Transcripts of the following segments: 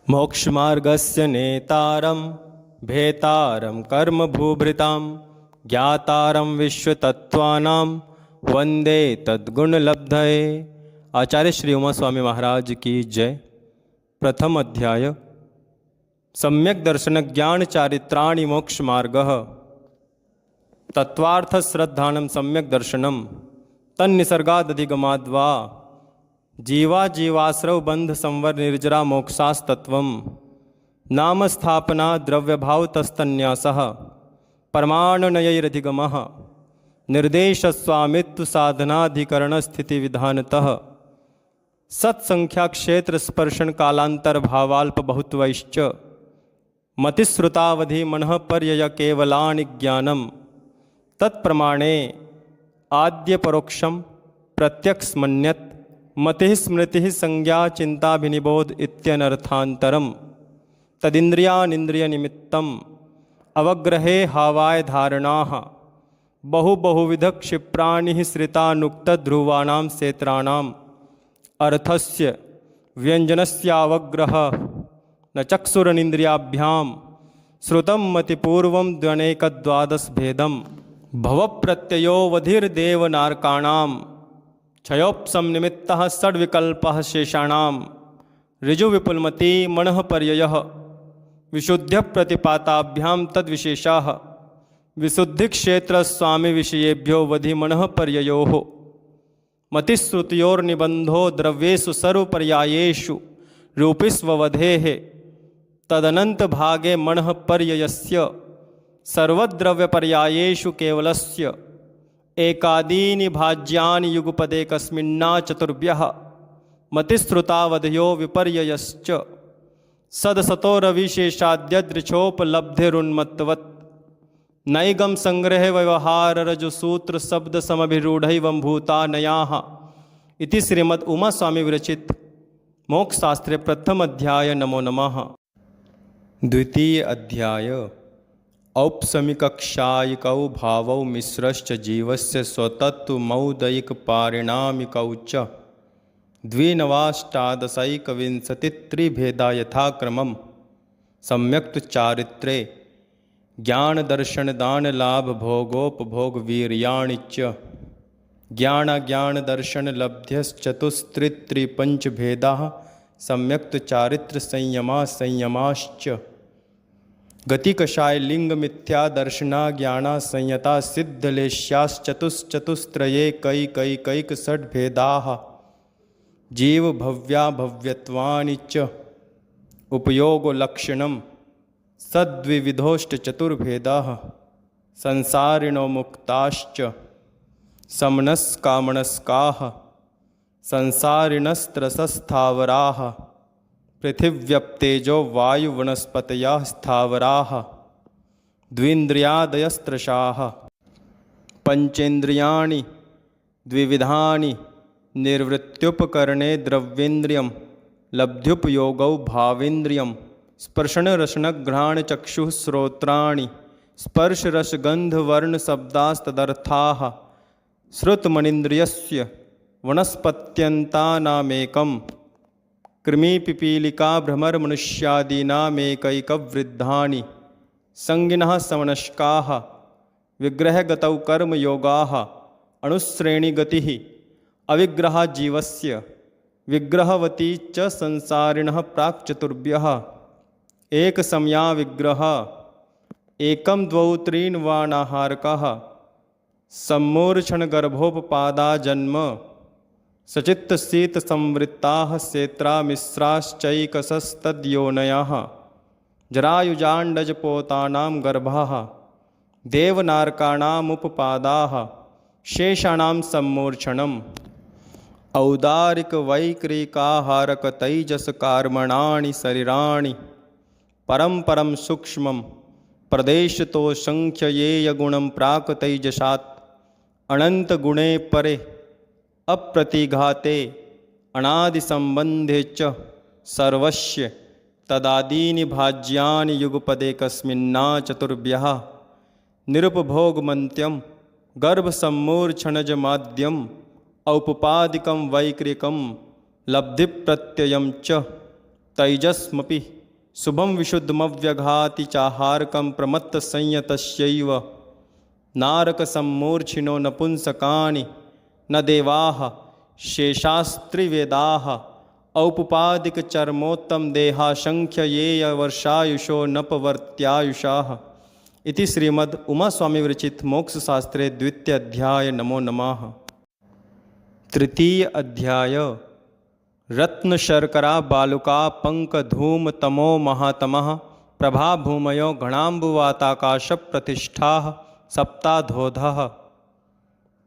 मोक्षमार्गस्य नेतारं भेतारं कर्मभूभृतां ज्ञातारं विश्वतत्त्वानां वंदे तद्गुणलब्धये। आचार्य श्री उमा स्वामी महाराज की जय। प्रथम अध्याय सम्यक दर्शन ज्ञान चारित्राणि मोक्ष मार्गः। तत्वार्थ श्रद्धानं सम्यक दर्शनम तन्निसर्गादधिगमाद्वा जीवा जीवाश्रव बंध संवर निर्जरा मोक्षास्तत्वम नाम स्थापना द्रव्यभाव तस्तन्यासः परमाणुनयैरधिगमः निर्देश स्वामित्व साधनाधिकरण स्थिति विधानतः सत्संख्या क्षेत्र स्पर्शन कालांतर भावाल्प बहुत्वैश्च मतिश्रुतावधि मनः पर्यय केवलानि ज्ञानम तत्प्रमाणे आद्य परोक्षम प्रत्यक्ष मन्यत मति स्मृति संज्ञा चिंताभिनिबोध इत्यनर्थांतरम तदिंद्रियानिंद्रिय निमित्तम अवग्रहे हावाय धारणाः बहुविध क्षिप्राणि श्रितानुक्त ध्रुवाणां क्षेत्राणाम् अर्थस्य व्यंजनस्यावग्रह न चक्षुरनिंद्रियाभ्यां श्रुतं मतिपूर्वं द्वनेकद्वादश भेदम भवप्रत्ययोवधिर्देवनारकाणां क्षयोप्सम निमित्तः षड्विकल्पः शेषाणां ऋजुविपुलमती मनः पर्ययः विशुद्ध्य प्रतिपाताभ्यां तद्विशेषाः विशुद्धिक्षेत्र स्वामी विषयेभ्यो वधि मनः पर्ययोः मतिश्रुतियोर्निबंधो द्रव्येषु सर्वपर्यायेषु रूपिष्ववधेः तदनंत भागे मनः पर्ययस्य सर्वद्रव्यपर्यायेषु केवलस्य एकादीनि भाज्यानि युगपदे कस्मिन्ना चतुर्भ्यः मतिश्रुतावधयो विपर्ययश्च सदसतोरविशेषाद्यदृक्षोपलब्धिरुन्मत्तवत् नैगम संग्रह व्यवहार रजुसूत्र शब्द समभिरूढ़ैवं भूता नयाः इति श्रीमद् उमा स्वामी विरचित मोक्षशास्त्रे प्रथम अध्याय। नमो नमः। द्वितीय अध्याय औपसमिकक्षायिकौ भावौ मिश्रश्च जीवस्य स्वतत्वमौदयिकपारिणामिकौ च द्विनवाष्टादशैकविंशतित्रिभेदा यथाक्रमं सम्यक् चारित्रे ज्ञान दर्शन दान लाभ भोगोपभोग वीर्याणि च ज्ञान दर्शन लब्ध्यश्चतुस्त्रिपंच भेदाः सम्यक् चारित्र संयमा संयमाश्च गतिकषाय लिंग मिथ्या दर्शना ज्ञाना संयता सिद्धलेश्याश्चतुश्चतुस्त्रये कैक षड् भेदाः जीव भव्या भव्यत्वानि च उपयोगो लक्षणम सद्विविधोष्टचतुर्भेदाः संसारिणो मुक्ताश्च समनस्कामनस्काः संसारिणस्त्रसस्थावराः पृथिव्यप्तेजो वायुवनस्पतयः स्थावराः द्विन्द्रियादयस्त्रशाः पंचेन्द्रियाणि द्विविधानि निर्वृत्त्युपकरणे द्रव्येन्द्रियं लब्ध्युपयोगौ भावेन्द्रियं स्पर्शनरसनघ्राण चक्षुः श्रोत्राणि स्पर्शरसगन्धवर्णशब्दास्तदर्थाः श्रुतमनीन्द्रियस्य वनस्पत्यन्तानामेकं कृमिपिपीलिका भ्रमरमनुष्यादीनामेकैकवृद्धानि संगिनः समनस्काः विग्रहगतौ कर्मयोगाः अणुश्रेणिगतिः अविग्रहा जीवस्य विग्रहवती च संसारिणः प्राक्चतुर्भ्यः एकसमया विग्रह एकं द्वौ त्रीन् वानाहारकः सम्मूर्छनगर्भोपपादा जन्म सचित्तशीतसंवृत्ताः क्षेत्रा मिश्राश्चैकशस्तद्योनयः जरायुजाण्डजपोतानां गर्भाः देवनारकाणामुपपादाः शेषाणां सम्मूर्छनम् औदारिकवैक्रिकाहारकतैजसकार्मणानि शरीराणि परं सूक्ष्मं प्रदेशतो संख्ययेयगुणं प्राक्तैजसात् अनन्तगुणे परे अप्रतिघाते अनादिसंबंधे च सर्वस्य तदादीनि भाज्यानि युगपदे कस्मिन्ना चतुर्भ्यः निरुपभोगमन्त्यं गर्भसम्मूर्छनजमाद्यम् औपपादिकं वैक्रिकं लब्धिप्रत्ययं च तैजस्मपि शुभम विशुद्धमव्यघाति चाहारकं प्रमत्त संयतस्यैव नारक सम्मूर्छिनो नपुंसकानि न देवाः शेषास्त्रिवेदाः औपपादिक चर्मोत्तम देहाशंख्य ये वर्षायुषो नपवर्त्यायुषाः। इति श्रीमद् उमा स्वामी विरचित मोक्ष शास्त्रे द्वितीय अध्याय। नमो नमः। तृतीय अध्याय। रत्न शर्करा बालुका पंक धूम तमो महातमः प्रभा भूमयो गणाम्बुवाताकाश प्रतिष्ठाः सप्ताधोधः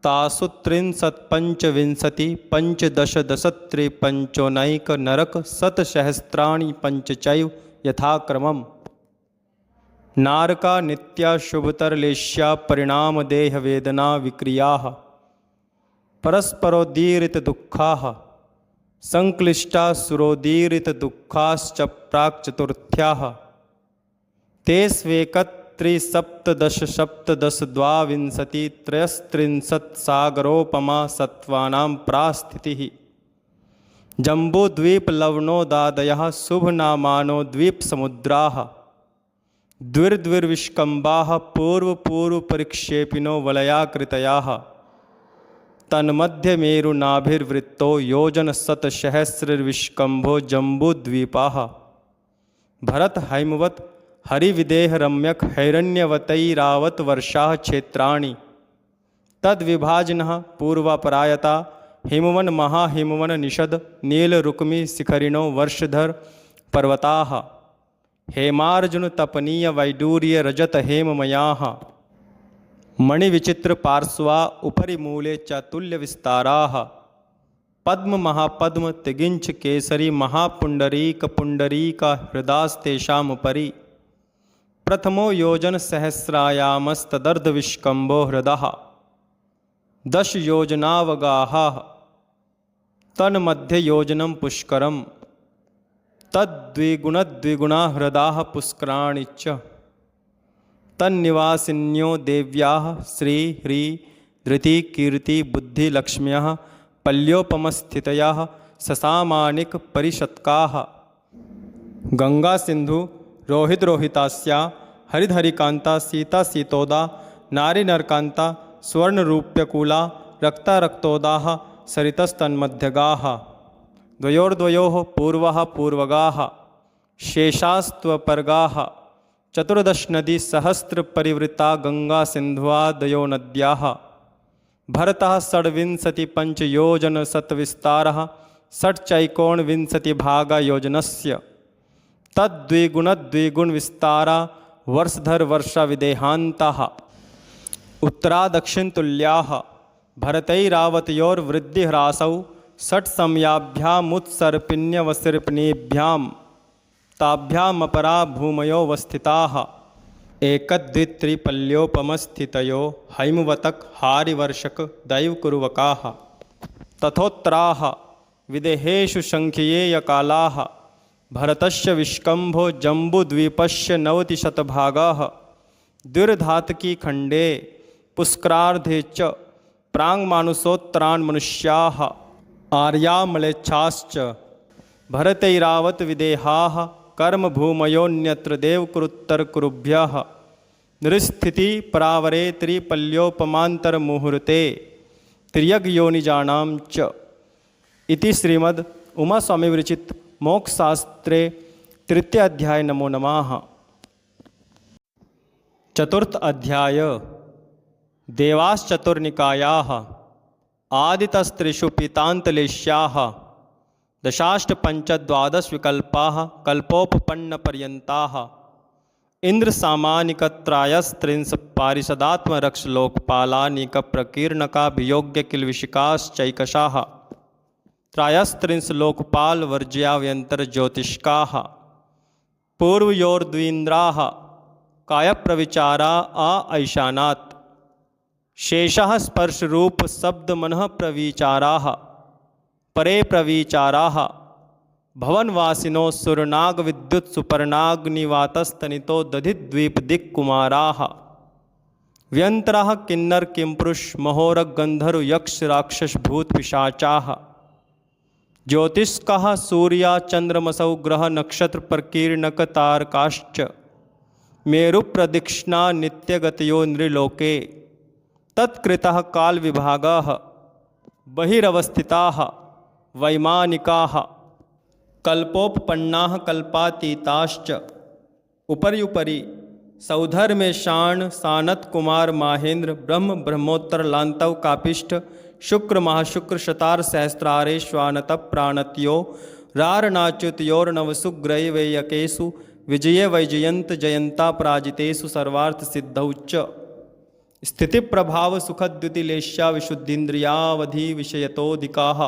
तासु त्रिंशत्पञ्चविंशति पंचदश दशत्रिपञ्चोनैक नरक शतसहस्राणि पंचचैव यथाक्रमम्। नारका नित्या शुभतरलेश्या परिणाम देह वेदना विक्रियाः परस्परोदीरित दुःखाः संक्लिष्टा सुरोदीरित दुःखाश्च प्राक् चतुर्थ्याः। ते स्वेकत्रिसप्तदश सप्तदश द्वाविंशति त्रयस्त्रिंशत् सागरोपमा सत्त्वानां प्रास्थितिः। जम्बूद्वीपलवणोदादयः शुभनामानो द्वीपसमुद्राः द्विर्द्विर्विष्कम्बाः पूर्वपूर्वपरिक्षेपिनो वलयाकृतयाः। तन्मध्यमेरुनाभिर्वृत्तो योजनशतसहस्रविष्कम्भो जम्बूद्वीपाः। भरत हैमवत् हरिविदेह रम्यक हैरण्यवतैरावत वर्षाः क्षेत्राणि तद्विभाजिनः पूर्वापरायता हिमवन महाहिमवन निषद नीलरुक्मि शिखरिणो वर्षधर पर्वताः हेमार्जुन तपनीय वैडूर्य रजत हेममयाः। मणिविचित्र पार्श्वा उपरि मूले च तुल्यविस्ताराः। पद्म महापद्म तिगिंच केसरी महापुंडरीक पुंडरीक हृदास्तेषामुपरि। प्रथमो योजन सहस्रायामस्तदर्धविष्कम्भो हृदः 10 योजनावगाः तन्मध्ये योजनं पुष्करम् तद्द्विगुणद्विगुणा हृदाः पुष्कराणि च। तन्निवासिन्यो देव्याः श्री ह्री धृति कीर्ति बुद्धिलक्ष्म्यः पल्योपमस्थितयाः ससामानिक परिषत्काः। गंगा सिंधु रोहित रोहितास्या हरिधरिकांता सीता सीतोदा नारी नरकांता स्वर्णरूप्यकूला रक्ता रक्तोदाः सरितस्तन्मध्यगाः। द्वयोर्द्वयोः पूर्वः पूर्वगाः शेषास्त्वपर्गाः। 14 नदी सहस्र परिवृता गंगा सिन्धुवादयो नद्याः। भरतः षड्विंशति पंचयोजन शतविस्तारः षट्चैकोणविंशति भागा योजनस्य। तद्द्विगुणद्विगुण विस्तारा वर्षधर वर्षा विदेहान्ताः। उत्तरा दक्षिण तुल्याः भरतैरावतयोर्वृद्धिह्रासौ षट्समयाभ्यामुत्सर्पिण्यवसर्पिणीभ्यां ताभ्यामपरा भूमयोऽवस्थिताः। एकद्वित्रिपल्योपमस्थितयो हैमवतक हारिवर्षक दैवकुर्वकाः। तथोत्तराः विदेहेषु संख्येयकालाः। भरतस्य विष्कम्भो जम्बूद्वीपस्य 90% द्विर्धातकी खण्डे पुष्करार्धे च प्राङ्मानुषोत्तरान् मनुष्याः आर्यामलेच्छाश्च। भरतैरावत विदेहाः कर्मभूमयोऽन्यत्र देवकुरुत्तरकुरुभ्यः। नृस्थिति परावरे त्रिपल्योपमान्तरमुहूर्ते त्रियग्योनिजानां च। इति श्रीमद् उमा स्वामी विरचित मोक्षशास्त्रे तृतीय अध्याय। नमो नमः। चतुर्थ अध्याय। देवाश्चतुर्निकायाः आदितस्त्रिषु पीतान्तलेश्याः दशाष्टपञ्चद्वादश विकल्पाः कल्पोपपन्नपर्यन्ताः। इन्द्रसामानिकत्रायस्त्रिंश पारिषदात्मरक्षलोकपालानिकप्रकीर्णकाभियोग्यकिल्विषिकाश्चैकशाः। त्रायस्त्रिंश लोकपालवर्ज्याव्यन्तर्ज्योतिष्काः। पूर्वयोर्द्वीन्द्राः कायप्रविचारा ऐशानात्। शेषः स्पर्शरूप शब्दमनः प्रविचाराः परे प्रविचाराः। भवनवासिनो सुरनागविद्युत् सुपर्णाग्निवातस्तनितो दधिद्वीपदिक्कुमाराः। व्यन्तराः किन्नर किंपुरुष महोरग गंधर्व यक्ष राक्षस भूत पिशाचाः। ज्योतिष्कः सूर्या चंद्रमसौ ग्रह नक्षत्र प्रकीर्णक तारकाश्च मेरुप्रदक्षिणा नित्यगतयो नृलोके तत्कृतः कालविभागः बहिरवस्थिताः वैमानिकाः कल्पोपपन्नाः कल्पातीताश्च उपर्युपरि सौधर्मेशान सानत कुमार माहेंद्र ब्रह्म ब्रह्मोत्तर लांतव कापिष्ठ शुक्र महाशुक्र शतार सहस्रारे श्वानत प्राणत्यो रारणाच्युतयोर्नवसुग्रय वैयकेषु विजये वैजयंत जयंता पराजितेषु सर्वार्थ सिद्धौच्च स्थिति प्रभाव सुखद्युतिलेश्या विशुद्धीन्द्रियावधि विषयतोधिकाः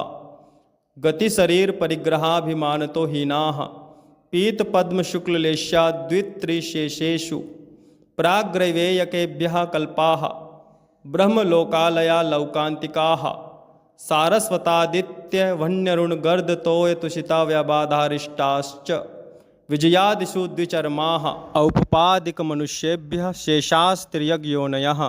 गति शरीर परिग्रहाभिमानतो हीनाः पीत पद्म शुक्ललेश्या द्वित्रिशेषेषु प्राग्रैवेयकेभ्यः कल्पाः ब्रह्मलोकालया लौकान्तिकाः सारस्वतादित्य वह्न्यरुणगर्दतोयतुषिता व्याबाधारिष्टाश्च विजयादिषु द्विचर्माः औपपादिकमनुष्येभ्यः शेषास्त्रियग्योनयः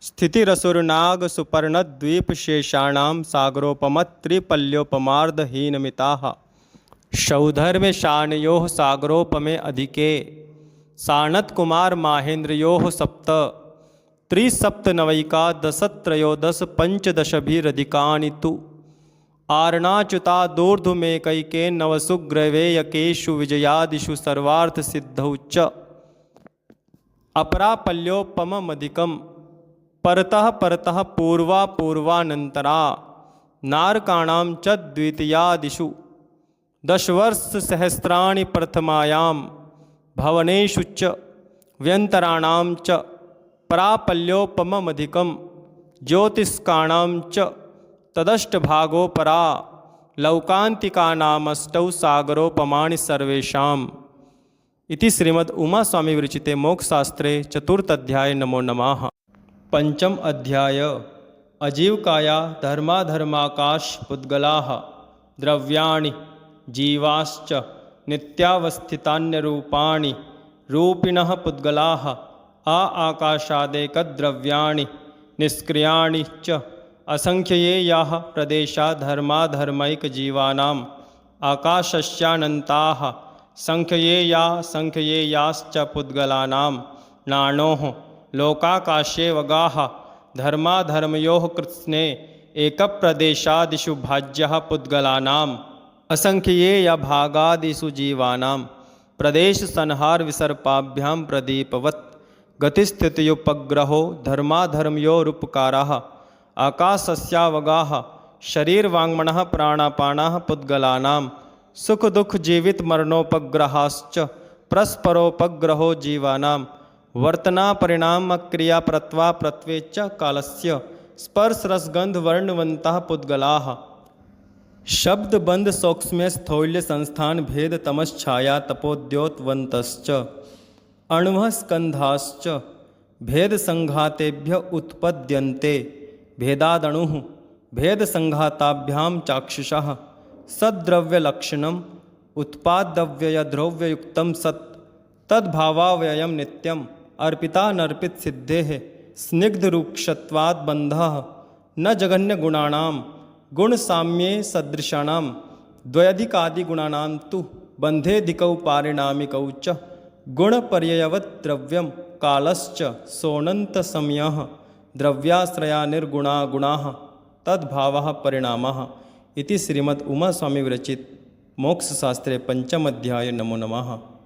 स्थितिरसुरनागसुपर्णद्वीपशेषाणां सागरोपमत्रिपल्योपमार्धहीनमिताः शौधर्मेशानयोः सागरोपमे अधिके सानत कुमार माहेन्द्रयोः सप्त त्रिसप्तनवैका दशत्रयोदश पंचदशभिरधिकानि तु आर्णाच्युतादूर्ध्वमेकैके नवसुग्रवेयकेषु विजयादिषु सर्वार्थसिद्धौ च अपरापल्योपममधिकं परतः परतः पूर्वा पूर्वानन्तरा नारकाणां च द्वितीयादिषु दशवर्षसहस्राणि प्रथमायां भवनेषु च व्यन्तराणां च परापल्योपममधिकं ज्योतिष्काणां च तदष्टभागोपरा लौकान्तिकानामष्टौ सागरोपमाणि सर्वेषाम् इति श्रीमद् उमास्वामी विरचिते मोक्षशास्त्रे चतुर्थाध्याये नमो नमः। पंचम अध्याय अजीवकाया धर्माधर्माकाश पुद्गलाः द्रव्याणि जीवाश्च नित्यावस्थितान्यरूपाणि रूपिणः पुद्गलाः आकाशादेकद्रव्याणि निष्क्रियाणि च असंख्येयाः प्रदेशा धर्माधर्मैकजीवानाम् आकाशस्यानन्ताः संख्येया संख्येयाश्च पुद्गलानां नाणोः लोकाकाशे वगाः धर्माधर्मयोः कृत्स्ने एकप्रदेशादिषु भाज्यः पुद्गलानाम् असंख्येया भागादिषु जीवानां प्रदेशसंहार विसर्पाभ्यां प्रदीपवत् गतिस्थित्युपग्रहो धर्माधर्मयोरुपकाराः आकाशस्यावगाः शरीरवाङ्मनः प्राणापानाः पुद्गलानां सुखदुःखजीवितमरणोपग्रहाश्च परस्परोपग्रहो जीवानां वर्तनापरिणामक्रियाप्रत्वाप्रत्वे च कालस्य स्पर्शरसगन्धवर्णवन्तः पुद्गलाः शब्दबन्ध सौक्ष्म्य स्थौल्य संस्थान भेद तमश्छाया तपोद्योतवन्तश्च अणवः स्कन्धाश्च भेद संघातेभ्य उत्पद्यन्ते भेदादणुः भेद संघाताभ्यां चाक्षुषः सद्द्रव्यलक्षणम् उत्पादव्ययद्रव्ययुक्तं सत् तद्भावाव्ययं नित्यम् अर्पितानर्पित सिद्धेः स्निग्धरूक्षत्वात् बन्धः न जघन्यगुणानां गुणसाम्ये सदृशानां द्वयधिकादिगुणानां तु बन्धेधिकौ पारिणामिकौ च गुणपर्ययवत् द्रव्यं कालश्च सोऽनन्तसमयः द्रव्याश्रया निर्गुणा गुणाः तद्भावः परिणामः इति श्रीमद् उमास्वामी विरचित मोक्षशास्त्रे पंचम अध्याय नमो नमः।